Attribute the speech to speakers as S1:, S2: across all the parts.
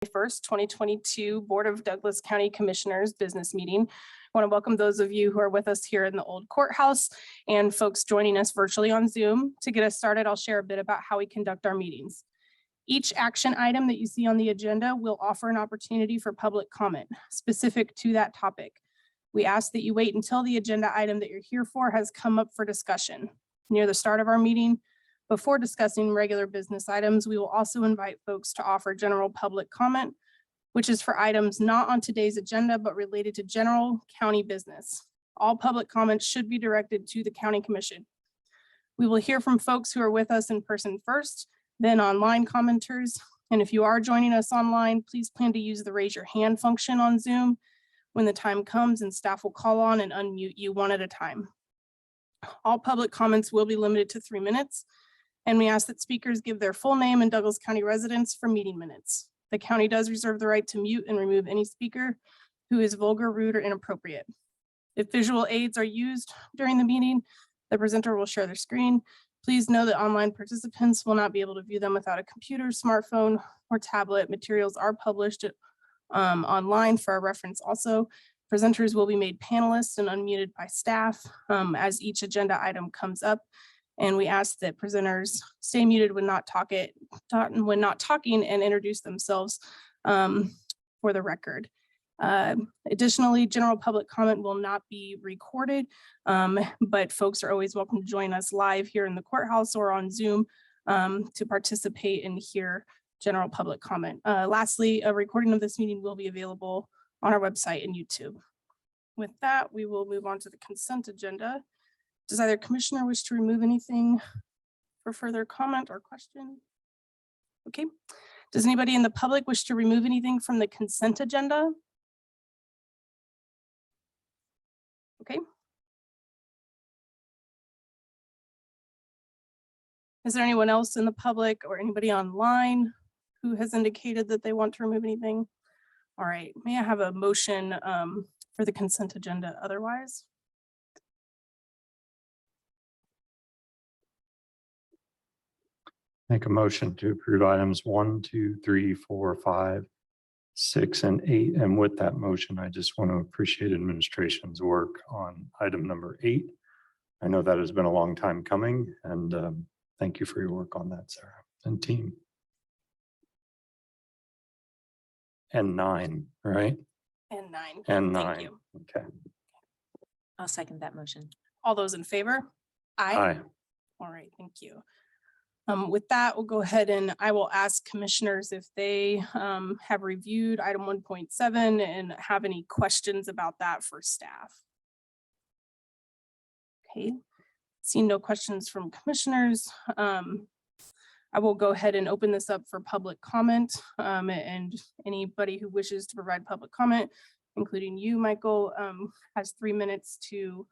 S1: 1st, 2022 Board of Douglas County Commissioners Business Meeting. I want to welcome those of you who are with us here in the old courthouse and folks joining us virtually on Zoom. To get us started, I'll share a bit about how we conduct our meetings. Each action item that you see on the agenda will offer an opportunity for public comment specific to that topic. We ask that you wait until the agenda item that you're here for has come up for discussion. Near the start of our meeting, before discussing regular business items, we will also invite folks to offer general public comment, which is for items not on today's agenda, but related to general county business. All public comments should be directed to the County Commission. We will hear from folks who are with us in person first, then online commenters. And if you are joining us online, please plan to use the raise your hand function on Zoom when the time comes, and staff will call on and unmute you one at a time. All public comments will be limited to 3 minutes. And we ask that speakers give their full name and Douglas County residence for meeting minutes. The county does reserve the right to mute and remove any speaker who is vulgar, rude, or inappropriate. If visual aids are used during the meeting, the presenter will share their screen. Please know that online participants will not be able to view them without a computer, smartphone, or tablet. Materials are published online for our reference also. Presenters will be made panelists and unmuted by staff as each agenda item comes up. And we ask that presenters stay muted when not talking and introduce themselves for the record. Additionally, general public comment will not be recorded, but folks are always welcome to join us live here in the courthouse or on Zoom to participate and hear general public comment. Lastly, a recording of this meeting will be available on our website and YouTube. With that, we will move on to the consent agenda. Does either commissioner wish to remove anything for further comment or question? Okay. Does anybody in the public wish to remove anything from the consent agenda? Okay. Is there anyone else in the public or anybody online who has indicated that they want to remove anything? All right, may I have a motion for the consent agenda otherwise?
S2: Make a motion to approve items 1, 2, 3, 4, 5, 6, and 8. And with that motion, I just want to appreciate administration's work on item number 8. I know that has been a long time coming, and thank you for your work on that, Sarah and team. And 9, right?
S1: And 9.
S2: And 9.
S1: Thank you.
S2: Okay.
S3: I'll second that motion.
S1: All those in favor?
S2: Aye.
S1: All right, thank you. With that, we'll go ahead and I will ask commissioners if they have reviewed item 1.7 and have any questions about that for staff. Okay, seeing no questions from commissioners, I will go ahead and open this up for public comment, and anybody who wishes to provide public comment, including you, Michael, has 3 minutes to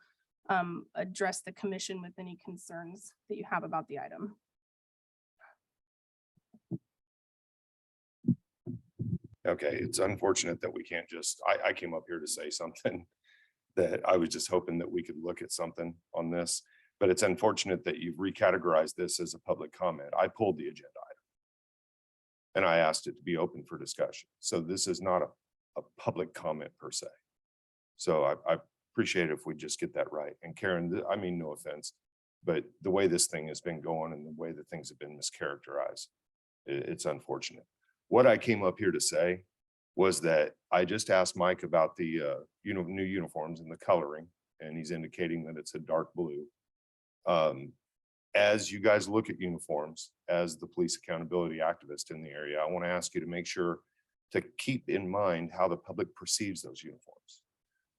S1: address the commission with any concerns that you have about the item.
S4: Okay, it's unfortunate that we can't just, I came up here to say something that I was just hoping that we could look at something on this, but it's unfortunate that you've recategorized this as a public comment. I pulled the agenda item and I asked it to be open for discussion. So this is not a public comment per se. So I appreciate it if we just get that right. And Karen, I mean, no offense, but the way this thing has been going and the way that things have been mischaracterized, it's unfortunate. What I came up here to say was that I just asked Mike about the new uniforms and the coloring, and he's indicating that it's a dark blue. As you guys look at uniforms, as the police accountability activist in the area, I want to ask you to make sure to keep in mind how the public perceives those uniforms.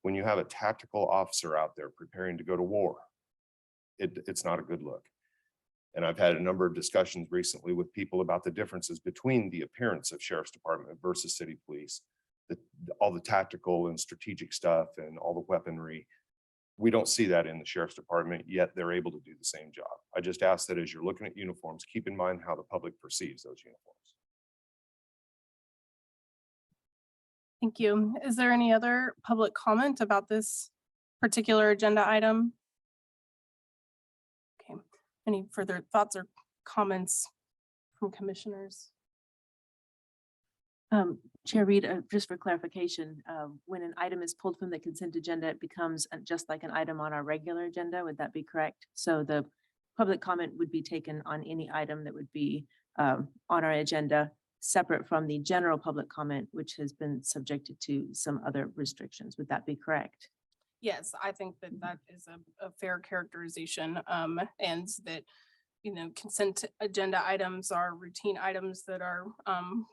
S4: When you have a tactical officer out there preparing to go to war, it's not a good look. And I've had a number of discussions recently with people about the differences between the appearance of sheriff's department versus city police, all the tactical and strategic stuff and all the weaponry. We don't see that in the sheriff's department, yet they're able to do the same job. I just ask that as you're looking at uniforms, keep in mind how the public perceives those uniforms.
S1: Thank you. Is there any other public comment about this particular agenda item? Okay, any further thoughts or comments from commissioners?
S3: Chair Reed, just for clarification, when an item is pulled from the consent agenda, it becomes just like an item on our regular agenda. Would that be correct? So the public comment would be taken on any item that would be on our agenda, separate from the general public comment, which has been subjected to some other restrictions. Would that be correct?
S1: Yes, I think that that is a fair characterization, and that, you know, consent agenda items are routine items that are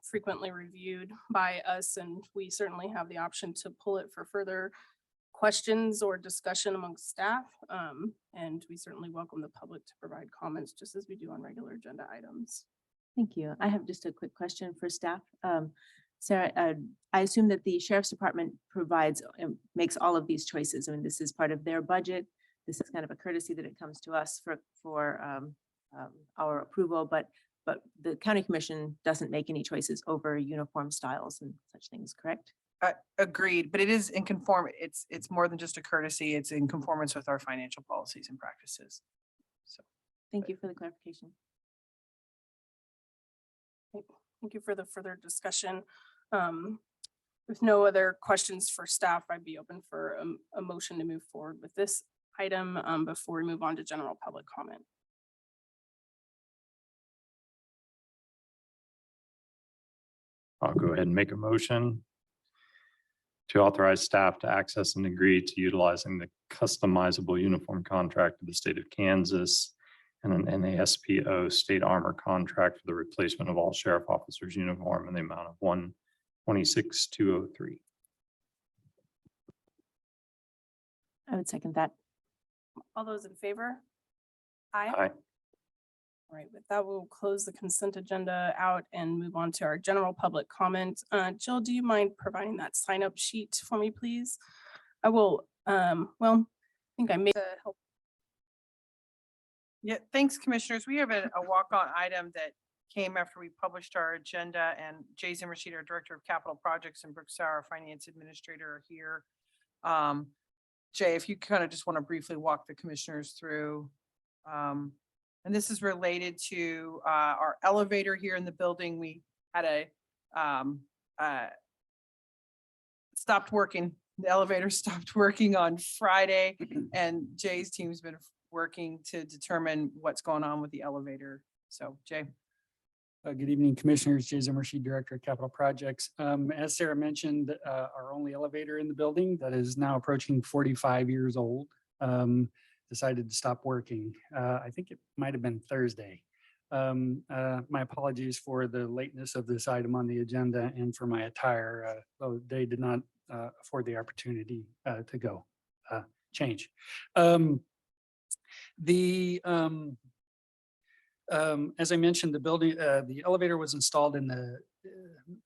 S1: frequently reviewed by us, and we certainly have the option to pull it for further questions or discussion amongst staff. And we certainly welcome the public to provide comments, just as we do on regular agenda items.
S3: Thank you. I have just a quick question for staff. Sarah, I assume that the Sheriff's Department provides and makes all of these choices. I mean, this is part of their budget. This is kind of a courtesy that it comes to us for our approval, but the county commission doesn't make any choices over uniform styles and such things, correct?
S5: Agreed, but it is in it's more than just a courtesy. It's in conformance with our financial policies and practices. So.
S3: Thank you for the clarification.
S1: Thank you for the further discussion. With no other questions for staff, I'd be open for a motion to move forward with this item before we move on to general public comment.
S2: I'll go ahead and make a motion to authorize staff to access and agree to utilizing the customizable uniform contract of the state of Kansas and an NASPO state armor contract for the replacement of all sheriff officers' uniform in the amount of $126,203.
S3: I would second that.
S1: All those in favor? Aye.
S2: Aye.
S1: All right, with that, we'll close the consent agenda out and move on to our general public comment. Jill, do you mind providing that sign up sheet for me, please? I will, well, I think I made a help.
S5: Yeah, thanks, commissioners. We have a walk-on item that came after we published our agenda, and Jay Zimmershed, our Director of Capital Projects, and Brooke Sauer, our Finance Administrator, are here. Jay, if you kind of just want to briefly walk the commissioners through. And this is related to our elevator here in the building. We had stopped working. The elevator stopped working on Friday, and Jay's team's been working to determine what's going on with the elevator. So, Jay.
S6: Good evening, Commissioners. Jay Zimmershed, Director of Capital Projects. As Sarah mentioned, our only elevator in the building that is now approaching 45 years old decided to stop working. I think it might have been Thursday. My apologies for the lateness of this item on the agenda and for my attire. Though they did not afford the opportunity to go change. As I mentioned, the building, the elevator was installed in the,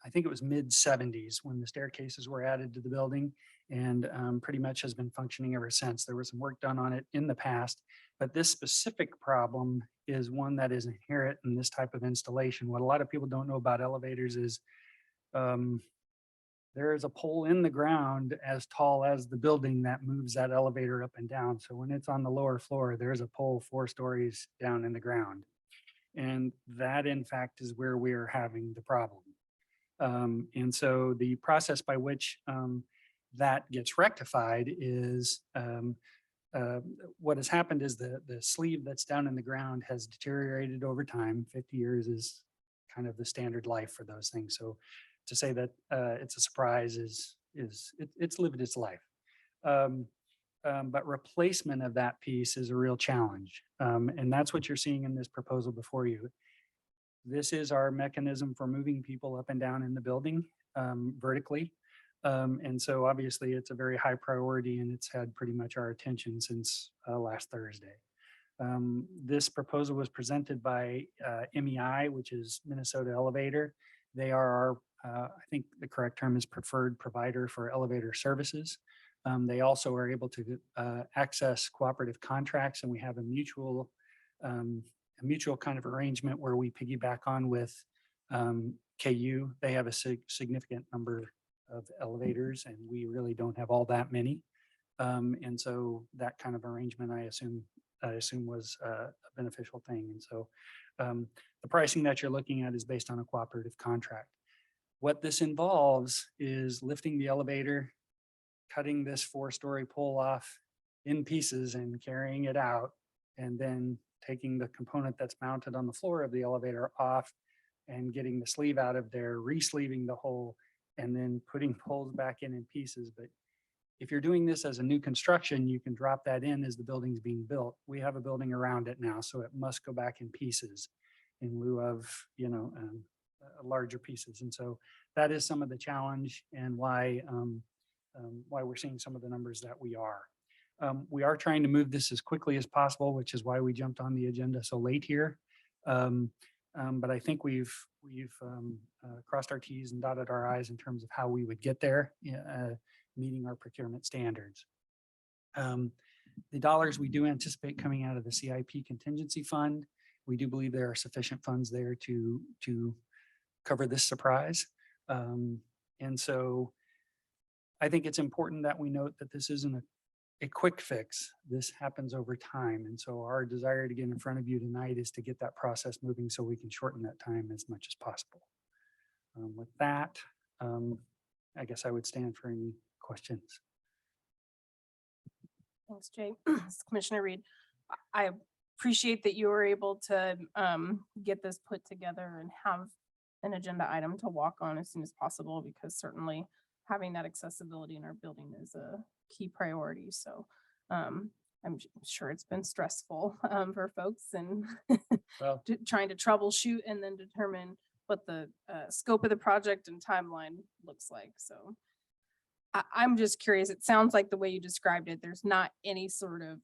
S6: I think it was mid-70s when the staircases were added to the building, and pretty much has been functioning ever since. There was some work done on it in the past, but this specific problem is one that is inherent in this type of installation. What a lot of people don't know about elevators is there is a pole in the ground as tall as the building that moves that elevator up and down. So when it's on the lower floor, there's a pole 4 stories down in the ground. And that, in fact, is where we are having the problem. And so the process by which that gets rectified is what has happened is the sleeve that's down in the ground has deteriorated over time. 50 years is kind of the standard life for those things. So to say that it's a surprise it's lived its life. But replacement of that piece is a real challenge. And that's what you're seeing in this proposal before you. This is our mechanism for moving people up and down in the building vertically. And so obviously it's a very high priority, and it's had pretty much our attention since last Thursday. This proposal was presented by MEI, which is Minnesota Elevator. They are our, I think the correct term is preferred provider for elevator services. They also are able to access cooperative contracts, and we have a mutual kind of arrangement where we piggyback on with KU. They have a significant number of elevators, and we really don't have all that many. And so that kind of arrangement, I assume was a beneficial thing. And so the pricing that you're looking at is based on a cooperative contract. What this involves is lifting the elevator, cutting this 4-story pole off in pieces and carrying it out, and then taking the component that's mounted on the floor of the elevator off and getting the sleeve out of there, re-sleeving the hole, and then putting poles back in pieces. But if you're doing this as a new construction, you can drop that in as the building's being built. We have a building around it now, so it must go back in pieces in lieu of, larger pieces. And so that is some of the challenge and why we're seeing some of the numbers that we are. We are trying to move this as quickly as possible, which is why we jumped on the agenda so late here. But I think we've crossed our T's and dotted our I's in terms of how we would get there, meeting our procurement standards. The dollars we do anticipate coming out of the CIP contingency fund, we do believe there are sufficient funds there to cover this surprise. And so I think it's important that we note that this isn't a quick fix. This happens over time. And so our desire to get in front of you tonight is to get that process moving so we can shorten that time as much as possible. With that, I guess I would stand for any questions.
S1: Thanks, Jay. Commissioner Reed, I appreciate that you were able to get this put together and have an agenda item to walk on as soon as possible, because certainly having that accessibility in our building is a key priority. So I'm sure it's been stressful for folks and
S6: Well,
S1: trying to troubleshoot and then determine what the scope of the project and timeline looks like. So I'm just curious, it sounds like the way you described it, there's not any sort of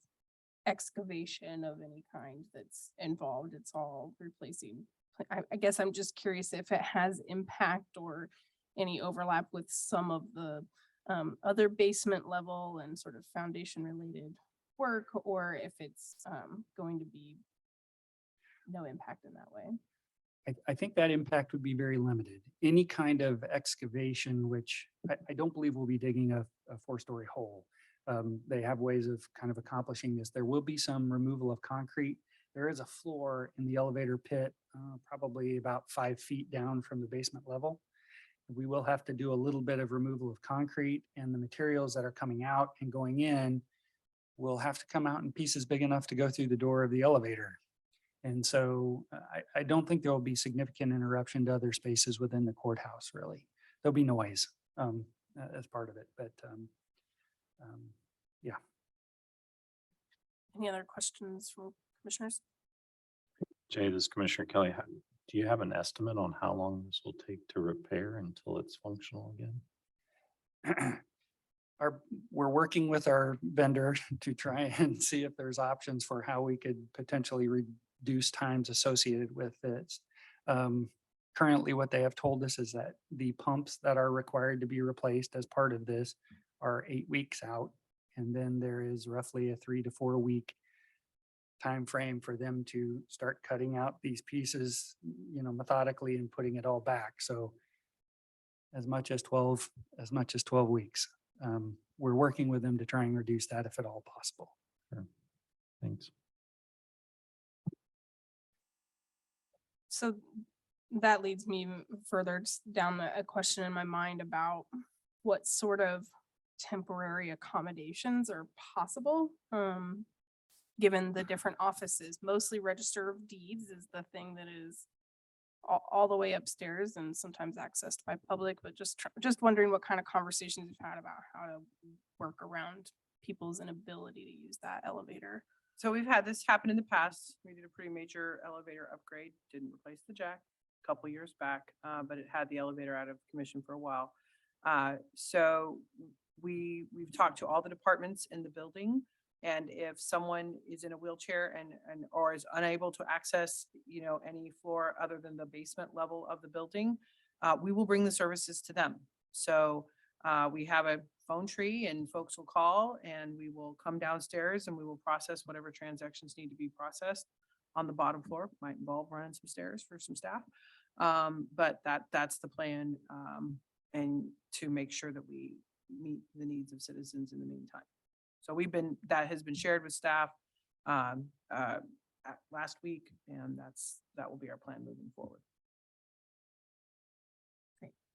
S1: excavation of any kind that's involved. It's all replacing. I guess I'm just curious if it has impact or any overlap with some of the other basement level and sort of foundation related work, or if it's going to be no impact in that way.
S6: I think that impact would be very limited. Any kind of excavation, which I don't believe we'll be digging a 4-story hole. They have ways of kind of accomplishing this. There will be some removal of concrete. There is a floor in the elevator pit, probably about 5 feet down from the basement level. We will have to do a little bit of removal of concrete, and the materials that are coming out and going in will have to come out in pieces big enough to go through the door of the elevator. And so I don't think there will be significant interruption to other spaces within the courthouse, really. There'll be noise as part of it, but yeah.
S1: Any other questions from commissioners?
S2: Jay, this is Commissioner Kelly. Do you have an estimate on how long this will take to repair until it's functional again?
S6: We're working with our vendor to try and see if there's options for how we could potentially reduce times associated with this. Currently, what they have told us is that the pumps that are required to be replaced as part of this are 8 weeks out. And then there is roughly a 3 to 4 week time frame for them to start cutting out these pieces, methodically and putting it all back. So as much as 12 weeks. We're working with them to try and reduce that if at all possible.
S2: Sure. Thanks.
S1: So that leads me further down a question in my mind about what sort of temporary accommodations are possible, given the different offices. Mostly Register of Deeds is the thing that is all the way upstairs and sometimes accessed by public, but just wondering what kind of conversations you've had about how to work around people's inability to use that elevator.
S5: So we've had this happen in the past. We did a pretty major elevator upgrade, didn't replace the jack a couple years back, but it had the elevator out of commission for a while. So we've talked to all the departments in the building. And if someone is in a wheelchair and or is unable to access, any floor other than the basement level of the building, we will bring the services to them. So we have a phone tree and folks will call and we will come downstairs and we will process whatever transactions need to be processed on the bottom floor. Might involve running some stairs for some staff. But that's the plan, and to make sure that we meet the needs of citizens in the meantime. So that has been shared with staff last week, and that will be our plan moving forward.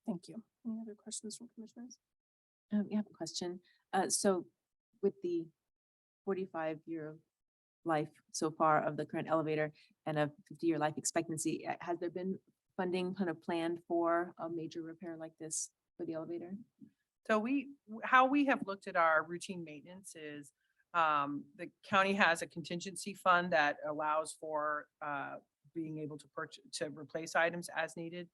S1: Thank you. Any other questions from commissioners?
S3: We have a question. So with the 45-year life so far of the current elevator and a 50-year life expectancy, has there been funding kind of planned for a major repair like this for the elevator?
S5: So how we have looked at our routine maintenance is the county has a contingency fund that allows for being able to replace items as needed.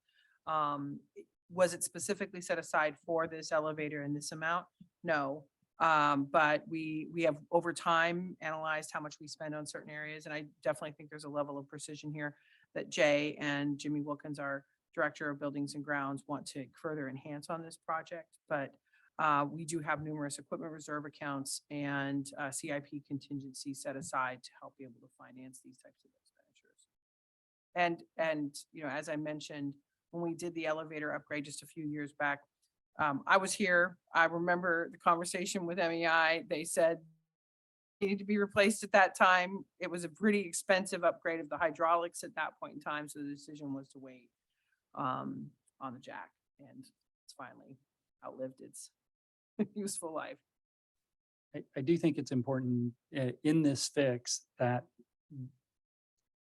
S5: Was it specifically set aside for this elevator in this amount? No. But we have over time analyzed how much we spend on certain areas. And I definitely think there's a level of precision here that Jay and Jimmy Wilkins, our Director of Buildings and Grounds, want to further enhance on this project. But we do have numerous equipment reserve accounts and CIP contingency set aside to help be able to finance these types of expenditures. And as I mentioned, when we did the elevator upgrade just a few years back, I was here. I remember the conversation with MEI. They said it needed to be replaced at that time. It was a pretty expensive upgrade of the hydraulics at that point in time. So the decision was to wait on the jack, and it's finally outlived its useful life.
S6: I do think it's important in this fix that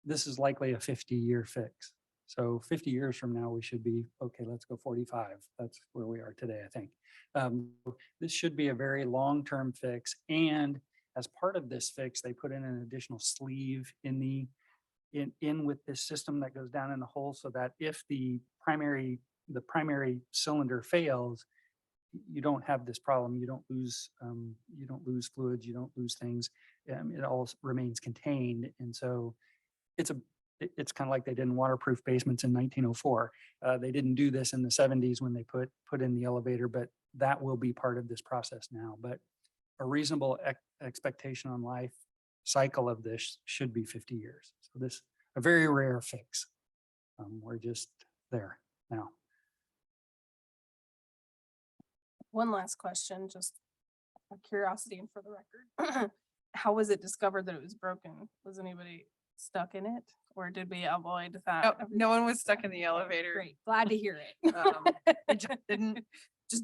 S6: this is likely a 50-year fix. So 50 years from now, we should be, okay, let's go 45. That's where we are today, I think. This should be a very long-term fix. And as part of this fix, they put in an additional sleeve in with this system that goes down in the hole, so that if the primary cylinder fails, you don't have this problem. You don't lose fluids, you don't lose things. It all remains contained. And so it's kind of like they didn't waterproof basements in 1904. They didn't do this in the 70s when they put in the elevator, but that will be part of this process now. But a reasonable expectation on life cycle of this should be 50 years. So this a very rare fix. We're just there now.
S1: One last question, just a curiosity and for the record. How was it discovered that it was broken? Was anybody stuck in it, or did we avoid that?
S5: No one was stuck in the elevator.
S1: Great, glad to hear it.
S5: It just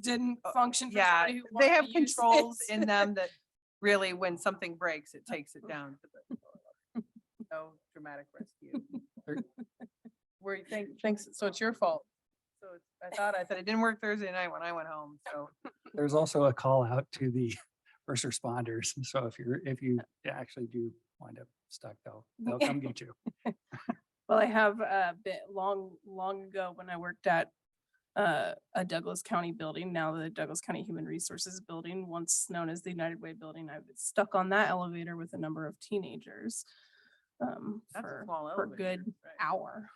S5: didn't
S1: function. For
S5: Yeah,
S1: somebody who
S5: they
S1: wanted
S5: have
S1: to use
S5: controls
S1: it.
S5: in them that really, when something breaks, it takes it down to the lower level. No dramatic rescue. Thanks. So it's your fault. So I thought it didn't work Thursday night when I went home. So
S6: There's also a call out to the first responders. So if you actually do wind up stuck, they'll come get you.
S1: Well, I have a bit long ago when I worked at a Douglas County building, now the Douglas County Human Resources Building, once known as the United Way Building. I was stuck on that elevator with a number of teenagers
S5: That's a
S1: for
S5: small
S1: a
S5: elevator,
S1: good
S5: right.
S1: hour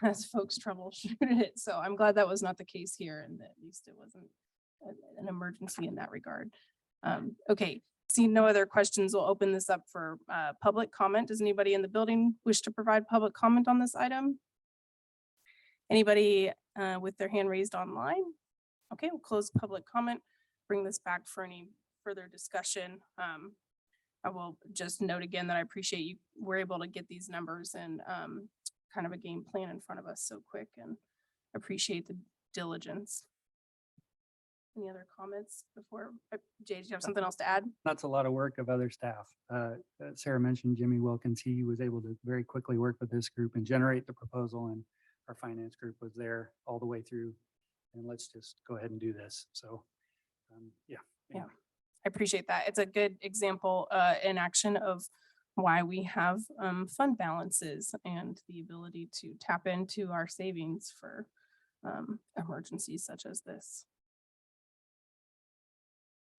S1: as folks troubleshooted it. So I'm glad that was not the case here, and that at least it wasn't an emergency in that regard. Okay, seeing no other questions, we'll open this up for public comment. Does anybody in the building wish to provide public comment on this item? Anybody with their hand raised online? Okay, we'll close public comment, bring this back for any further discussion. I will just note again that I appreciate you were able to get these numbers and kind of a game plan in front of us so quick, and appreciate the diligence. Any other comments before, Jay, do you have something else to add?
S6: That's a lot of work of other staff. Sarah mentioned Jimmy Wilkins. He was able to very quickly work with this group and generate the proposal, and our finance group was there all the way through. And let's just go ahead and do this. So, yeah.
S1: Yeah. I appreciate that. It's a good example in action of why we have fund balances and the ability to tap into our savings for emergencies such as this.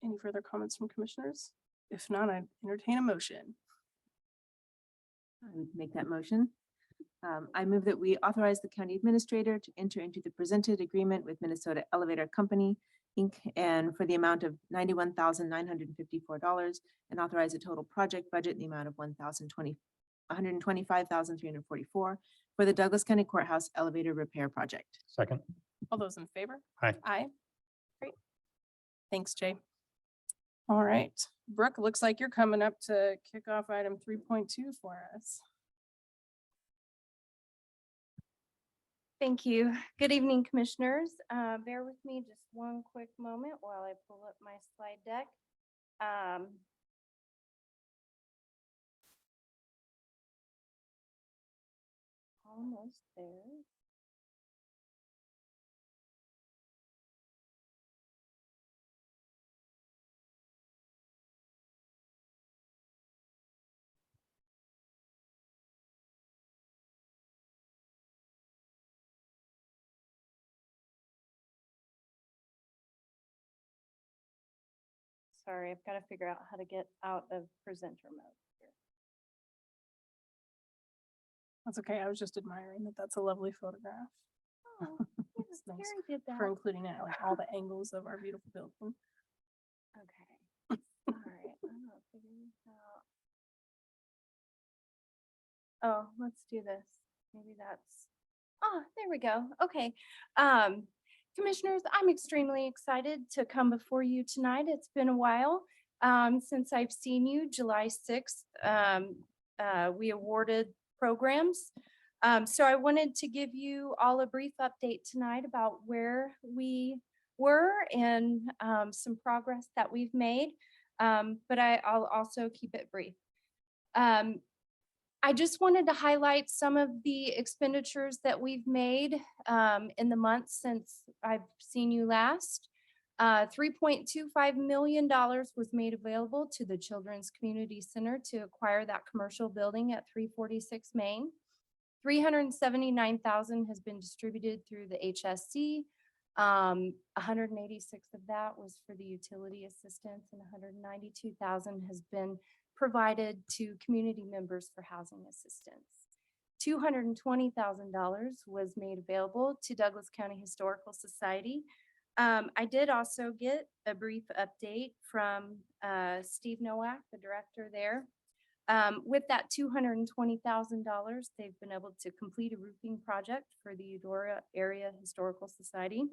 S1: Any further comments from commissioners? If not, I entertain a motion.
S3: I would make that motion. I move that we authorize the county administrator to enter into the presented agreement with Minnesota Elevator Company, Inc. and for the amount of $91,954 and authorize a total project budget in the amount of $125,344 for the Douglas County Courthouse Elevator Repair Project.
S2: Second.
S1: All those in favor?
S2: Aye.
S1: Aye. Great. Thanks, Jay. All right, Brooke, looks like you're coming up to kick off item 3.2 for us.
S7: Thank you. Good evening, Commissioners. Bear with me just one quick moment while I pull up my slide deck. Almost there. Sorry, I've got to figure out how to get out of presenter mode here.
S1: That's okay. I was just admiring that. That's a lovely photograph.
S7: Oh,
S1: It's
S7: yes,
S1: nice
S7: Karen did that.
S1: for including it, like all the angles of our beautiful building.
S7: Okay. All right. I'm not figuring this out. Oh, let's do this. Maybe that's, oh, there we go. Okay. Commissioners, I'm extremely excited to come before you tonight. It's been a while since I've seen you. July 6th, we awarded programs. So I wanted to give you all a brief update tonight about where we were and some progress that we've made. But I'll also keep it brief. I just wanted to highlight some of the expenditures that we've made in the months since I've seen you last. $3.25 million was made available to the Children's Community Center to acquire that commercial building at 346 Main. $379,000 has been distributed through the HSC. 186 of that was for the utility assistance, and 192,000 has been provided to community members for housing assistance. $220,000 was made available to Douglas County Historical Society. I did also get a brief update from Steve Nowak, the director there. With that $220,000, they've been able to complete a roofing project for the Eudora Area Historical Society.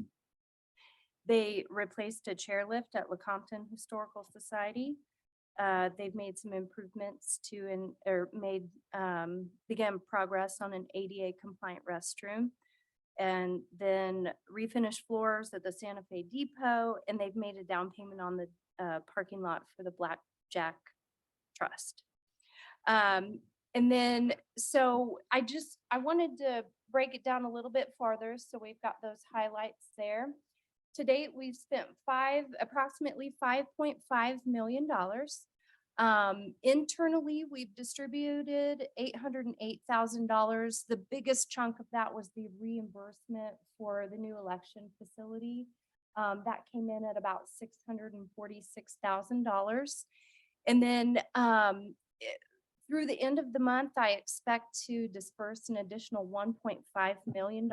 S7: They replaced a chairlift at Lecompton Historical Society. They've made some improvements to began progress on an ADA compliant restroom, and then refinished floors at the Santa Fe Depot, and they've made a down payment on the parking lot for the Blackjack Trust. And then, so I wanted to break it down a little bit farther. So we've got those highlights there. To date, we've spent approximately $5.5 million. Internally, we've distributed $808,000. The biggest chunk of that was the reimbursement for the new election facility. That came in at about $646,000. And then through the end of the month, I expect to disperse an additional $1.5 million.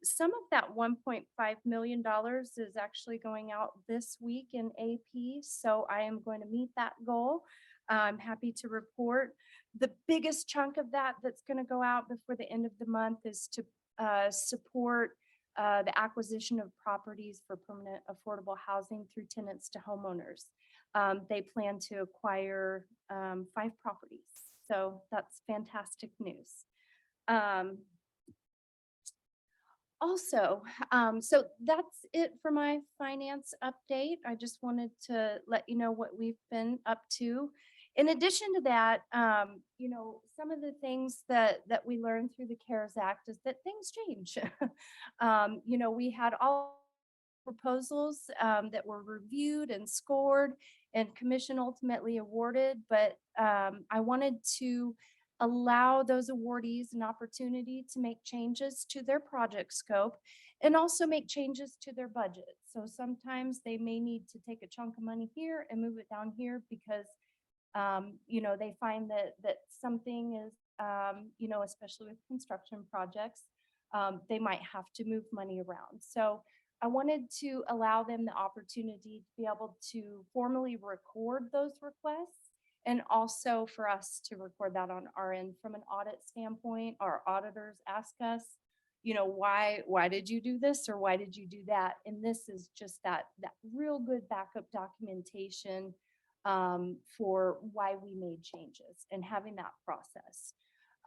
S7: Some of that $1.5 million is actually going out this week in AP, so I am going to meet that goal. I'm happy to report. The biggest chunk of that that's going to go out before the end of the month is to support the acquisition of properties for permanent affordable housing through tenants to homeowners. They plan to acquire 5 properties, so that's fantastic news. Also, so that's it for my finance update. I just wanted to let you know what we've been up to. In addition to that, some of the things that we learned through the CARES Act is that things change. We had all proposals that were reviewed and scored and commission ultimately awarded, but I wanted to allow those awardees an opportunity to make changes to their project scope and also make changes to their budget. So sometimes they may need to take a chunk of money here and move it down here because they find that something is, especially with construction projects, they might have to move money around. So I wanted to allow them the opportunity to be able to formally record those requests, and also for us to record that on our end from an audit standpoint. Our auditors ask us, why did you do this or why did you do that? And this is just that real good backup documentation for why we made changes and having that process.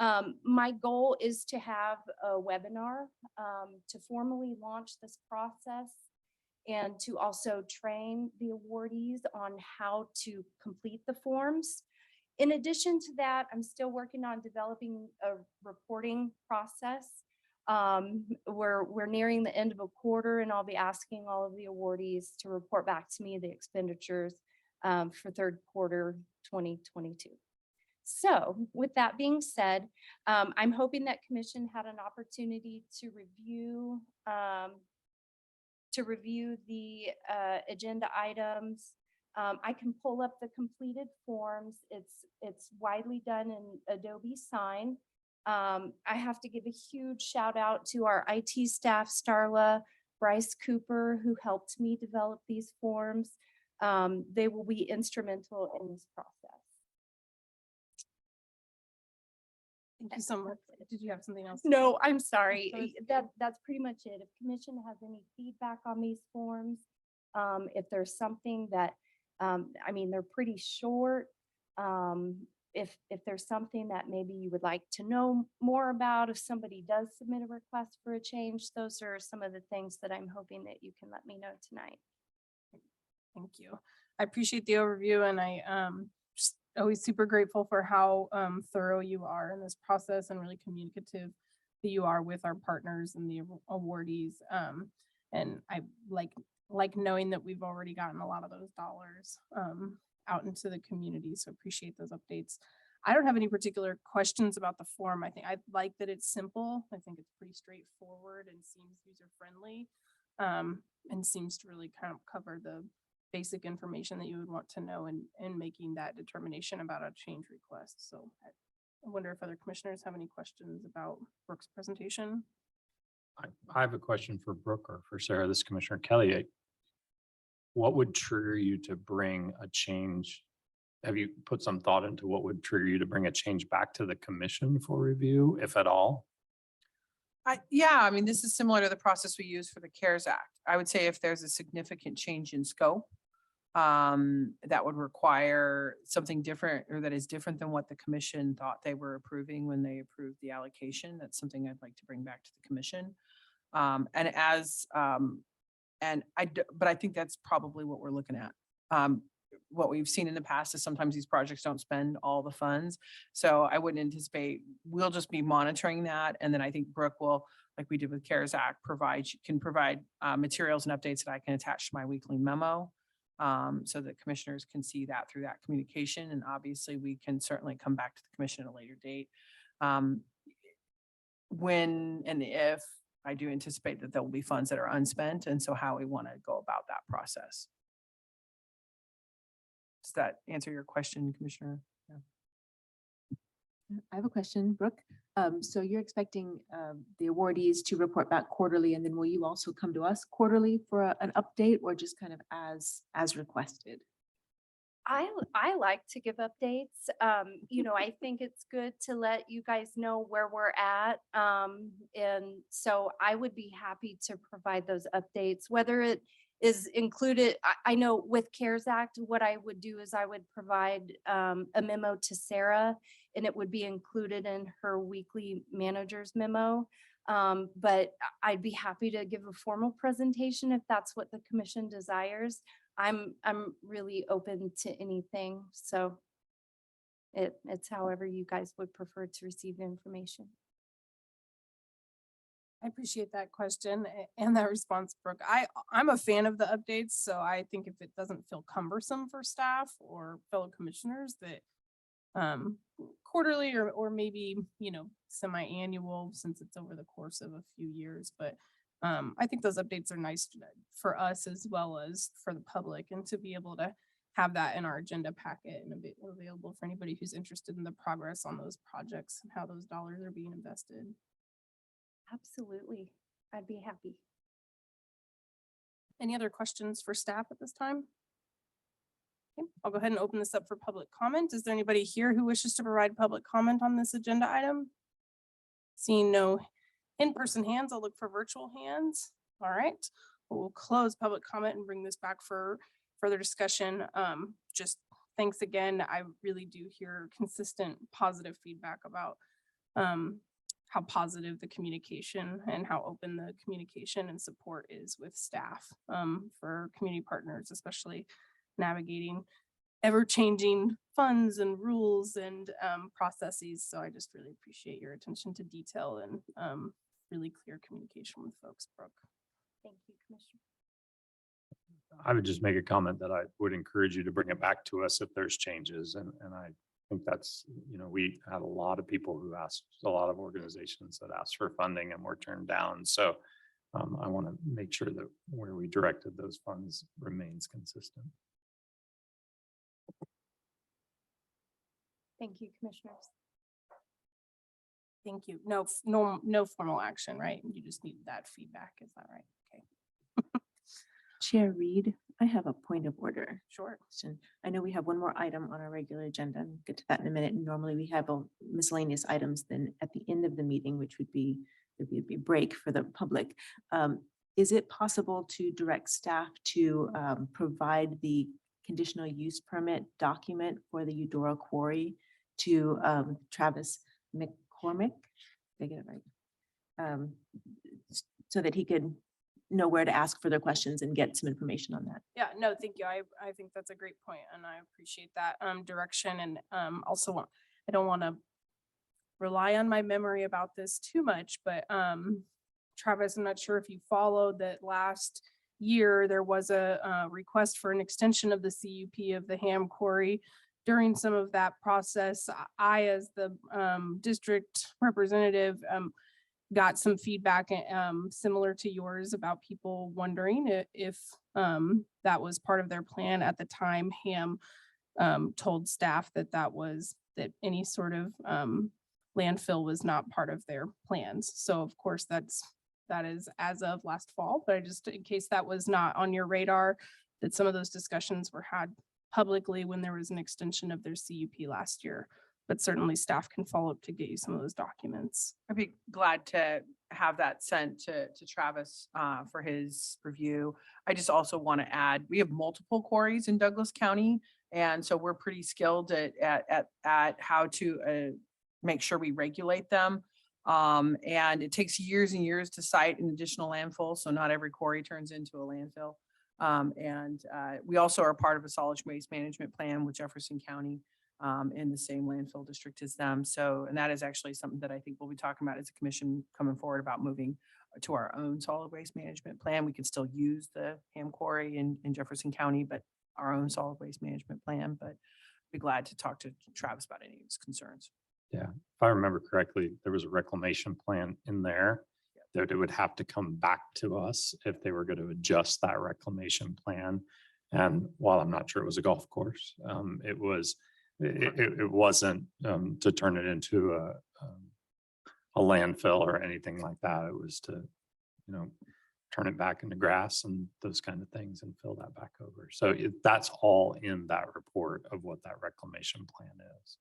S7: My goal is to have a webinar to formally launch this process and to also train the awardees on how to complete the forms. In addition to that, I'm still working on developing a reporting process. We're nearing the end of a quarter, and I'll be asking all of the awardees to report back to me the expenditures for third quarter 2022. So with that being said, I'm hoping that commission had an opportunity to review the agenda items. I can pull up the completed forms. It's widely done in Adobe Sign. I have to give a huge shout out to our IT staff, Starla, Bryce Cooper, who helped me develop these forms. They will be instrumental in this process.
S1: Thank you so much. Did you have something else?
S7: No, I'm sorry.
S1: So it's
S7: That's pretty much it. If commission has any feedback on these forms, if there's something that, I mean, they're pretty short. If there's something that maybe you would like to know more about, if somebody does submit a request for a change, those are some of the things that I'm hoping that you can let me know tonight.
S1: Thank you. I appreciate the overview, and I just always super grateful for how thorough you are in this process and really communicative that you are with our partners and the awardees. And I like knowing that we've already gotten a lot of those dollars out into the community. So appreciate those updates. I don't have any particular questions about the form. I think I like that it's simple. I think it's pretty straightforward and seems user friendly, and seems to really kind of cover the basic information that you would want to know in making that determination about a change request. So I wonder if other commissioners have any questions about Brooke's presentation.
S2: I have a question for Brooke or for Sarah. This is Commissioner Kelly. What would trigger you to bring a change? Have you put some thought into what would trigger you to bring a change back to the commission for review, if at all?
S5: Yeah, I mean, this is similar to the process we use for the CARES Act. I would say if there's a significant change in scope, that would require something different, or that is different than what the commission thought they were approving when they approved the allocation. That's something I'd like to bring back to the commission. But I think that's probably what we're looking at. What we've seen in the past is sometimes these projects don't spend all the funds. So I wouldn't anticipate, we'll just be monitoring that. And then I think Brooke will, like we did with CARES Act, can provide materials and updates that I can attach to my weekly memo, so that commissioners can see that through that communication. And obviously we can certainly come back to the commission at a later date. When and if I do anticipate that there will be funds that are unspent, and so how we want to go about that process. Does that answer your question, Commissioner? Yeah.
S3: I have a question, Brooke. So you're expecting the awardees to report back quarterly, and then will you also come to us quarterly for an update, or just kind of as requested?
S7: I like to give updates. I think it's good to let you guys know where we're at. And so I would be happy to provide those updates, whether it is included. I know with CARES Act, what I would do is I would provide a memo to Sarah, and it would be included in her weekly manager's memo. But I'd be happy to give a formal presentation if that's what the commission desires. I'm really open to anything. So it's however you guys would prefer to receive the information.
S1: I appreciate that question and that response, Brooke. I'm a fan of the updates, so I think if it doesn't feel cumbersome for staff or fellow commissioners, that quarterly or maybe semi-annual, since it's over the course of a few years. But I think those updates are nice for us as well as for the public, and to be able to have that in our agenda packet and available for anybody who's interested in the progress on those projects and how those dollars are being invested.
S7: Absolutely. I'd be happy.
S1: Any other questions for staff at this time? Okay, I'll go ahead and open this up for public comment. Is there anybody here who wishes to provide public comment on this agenda item? Seeing no in-person hands, I'll look for virtual hands. All right, we'll close public comment and bring this back for further discussion. Just thanks again. I really do hear consistent positive feedback about how positive the communication and how open the communication and support is with staff, for community partners, especially navigating ever-changing funds and rules and processes. So I just really appreciate your attention to detail and really clear communication with folks, Brooke.
S7: Thank you, Commissioner.
S2: I would just make a comment that I would encourage you to bring it back to us if there's changes. And I think that's, we had a lot of people who asked, a lot of organizations that asked for funding and were turned down. So I want to make sure that where we directed those funds remains consistent.
S7: Thank you, Commissioners.
S1: Thank you. No formal action, right? You just need that feedback. Is that right? Okay,
S3: Chair Reed, I have a point of order.
S1: sure.
S3: Question. I know we have one more item on our regular agenda. And get to that in a minute. And normally we have miscellaneous items then at the end of the meeting, which would be, there'd be a break for the public. Is it possible to direct staff to provide the conditional use permit document for the Eudora Quarry to Travis McCormick? Did I get it right? So that he could know where to ask further questions and get some information on that.
S1: Yeah, no, thank you. I think that's a great point and I appreciate that direction. And also I don't want to rely on my memory about this too much, but Travis, I'm not sure if you followed that last year, there was a request for an extension of the CUP of the Ham Quarry. During some of that process, I, as the district representative, got some feedback similar to yours about people wondering if that was part of their plan. At the time, Ham told staff that that any sort of landfill was not part of their plans. So of course that is as of last fall, but just in case that was not on your radar, that some of those discussions were had publicly when there was an extension of their CUP last year. But certainly staff can follow up to get you some of those documents.
S5: I'd be glad to have that sent to Travis for his review. I just also want to add, we have multiple quarries in Douglas County. And so we're pretty skilled at how to make sure we regulate them. And it takes years and years to site an additional landfill. So not every quarry turns into a landfill. We also are part of a solid waste management plan with Jefferson County in the same landfill district as them. So, and that is actually something that I think we'll be talking about as a commission coming forward about moving to our own solid waste management plan. We can still use the Ham Quarry in Jefferson County, but our own solid waste management plan, but be glad to talk to Travis about any of his concerns.
S2: Yeah, if I remember correctly, there was a reclamation plan in there that it would have to come back to us if they were going to adjust that reclamation plan. And while I'm not sure it was a golf course, it wasn't to turn it into a landfill or anything like that. It was to, turn it back into grass and those kind of things and fill that back over. So that's all in that report of what that reclamation plan is.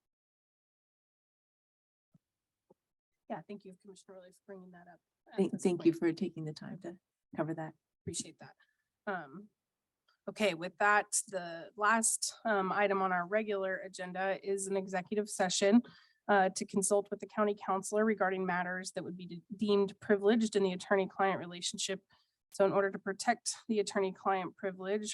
S1: Yeah, thank you, Commissioner Rowley, for bringing that up. at this
S3: Thank you
S1: point.
S3: for taking the time to cover that.
S1: Appreciate that. Okay, with that, the last item on our regular agenda is an executive session to consult with the county councilor regarding matters that would be deemed privileged in the attorney-client relationship. So in order to protect the attorney-client privilege,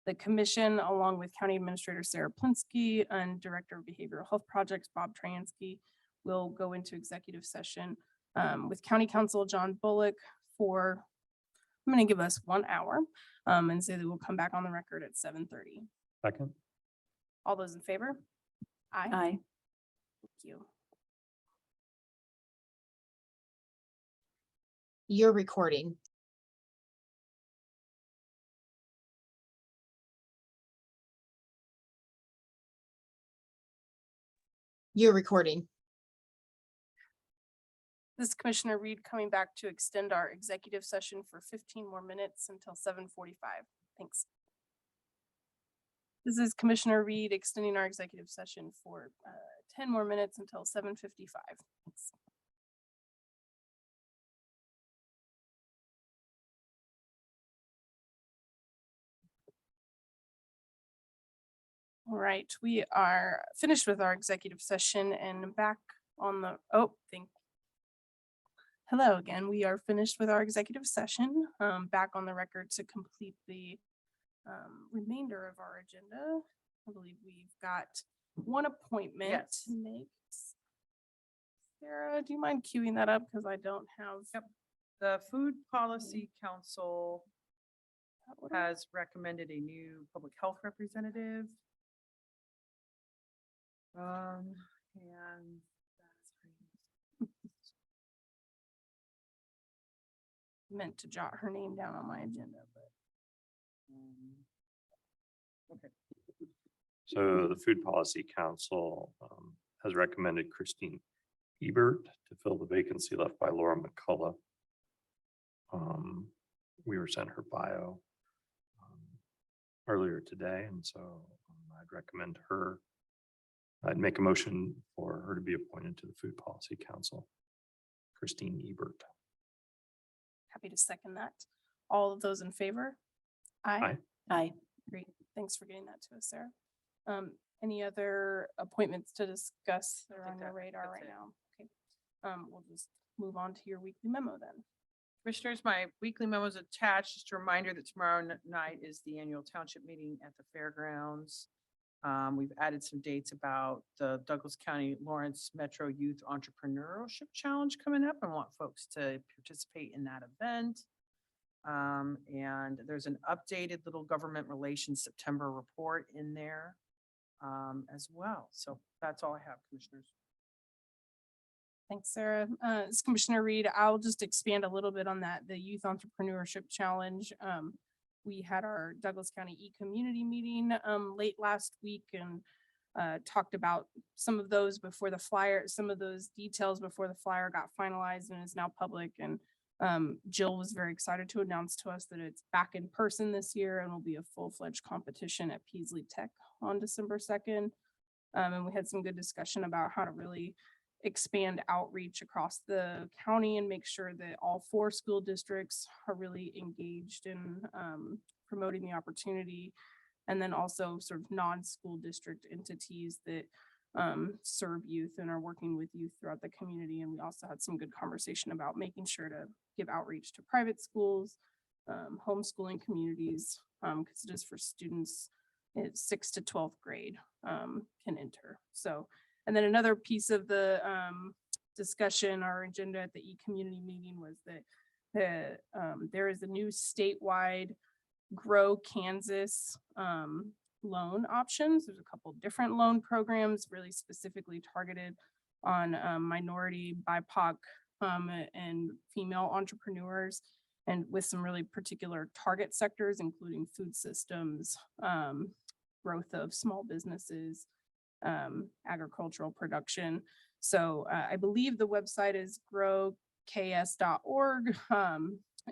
S1: the commission, along with County Administrator Sarah Plinsky and Director of Behavioral Health Projects, Bob Transky, will go into executive session with County Counsel John Bullock for, I'm going to give us 1 hour and say that we'll come back on the record at 7:30.
S2: Second.
S1: All those in favor? Aye.
S3: Aye.
S1: Thank you.
S8: You're recording. You're recording.
S1: This is Commissioner Reed coming back to extend our executive session for 15 more minutes until 7:45. Thanks. This is Commissioner Reed extending our executive session for 10 more minutes until 7:55. Thanks. All right, we are finished with our executive session and back on the, oh, hello again. We are finished with our executive session. Back on the record to complete the remainder of our agenda. I believe we've got one appointment
S5: Yes.
S1: to make. Sarah, do you mind queuing that up? Because I don't have.
S5: Yep. The Food Policy Council
S1: that order.
S5: has recommended a new public health representative. And
S1: Meant to jot her name down on my agenda, but
S5: okay,
S2: So the Food Policy Council has recommended Christine Ebert to fill the vacancy left by Laura McCullough. We were sent her bio earlier today, and so I'd recommend her. I'd make a motion for her to be appointed to the Food Policy Council. Christine Ebert.
S1: happy to second that. All of those in favor?
S2: Aye.
S3: Aye.
S1: Great. Thanks for getting that to us, Sarah. Any other appointments to discuss that are on your radar right
S5: that's it.
S1: now? Okay. We'll just move on to your weekly memo then.
S5: Commissioners, my weekly memo is attached. Just a reminder that tomorrow night is the annual township meeting at the fairgrounds. We've added some dates about the Douglas County Lawrence Metro Youth Entrepreneurship Challenge coming up. I want folks to participate in that event. And there's an updated little government relations September report in there as well. So that's all I have, Commissioners.
S1: Thanks, Sarah. As Commissioner Reed, I'll just expand a little bit on that, the Youth Entrepreneurship Challenge. We had our Douglas County e-community meeting late last week and talked about some of those before the flyer, some of those details before the flyer got finalized and is now public. And Jill was very excited to announce to us that it's back in person this year and will be a full-fledged competition at Peasley Tech on December 2nd. And we had some good discussion about how to really expand outreach across the county and make sure that all 4 school districts are really engaged in promoting the opportunity. And then also sort of non-school district entities that serve youth and are working with youth throughout the community. And we also had some good conversation about making sure to give outreach to private schools, homeschooling communities, because it is for students at 6th to 12th grade can enter. So, and then another piece of the discussion, our agenda at the e-community meeting was that there is a new statewide Grow Kansas loan options. There's a couple different loan programs really specifically targeted on minority, BIPOC, and female entrepreneurs, and with some really particular target sectors, including food systems, growth of small businesses, agricultural production. So I believe the website is growks.org.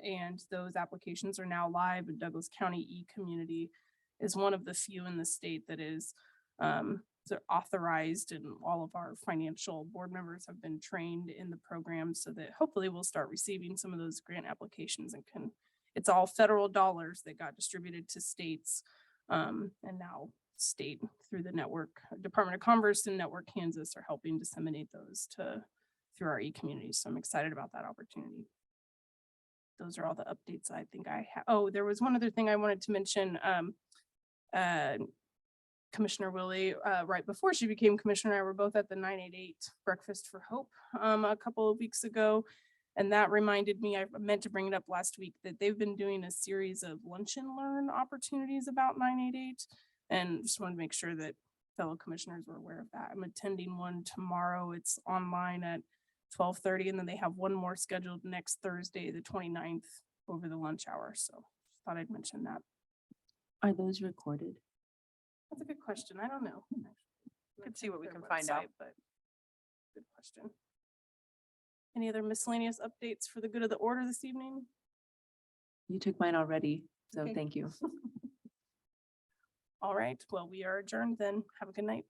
S1: And those applications are now live, and Douglas County e-community is one of the few in the state that is authorized, and all of our financial board members have been trained in the program so that hopefully we'll start receiving some of those grant applications and it's all federal dollars that got distributed to states and now state through the network, Department of Commerce and Network Kansas are helping disseminate those through our e-community. So I'm excited about that opportunity. Those are all the updates I think I have. Oh, there was one other thing I wanted to mention. Commissioner Willie, right before she became commissioner, and I were both at the 988 Breakfast for Hope a couple of weeks ago. And that reminded me, I meant to bring it up last week, that they've been doing a series of lunch and learn opportunities about 988. And just wanted to make sure that fellow commissioners were aware of that. I'm attending one tomorrow. It's online at 12:30, and then they have one more scheduled next Thursday, the 29th, over the lunch hour. So thought I'd mention that.
S3: Are those recorded?
S1: That's a good question. I don't know.
S5: Could see what we can find out.
S1: But good question. Any other miscellaneous updates for the good of the order this evening?
S3: You took mine already, so
S1: Okay.
S3: thank you.
S1: All right. Well, we are adjourned then. Have a good night.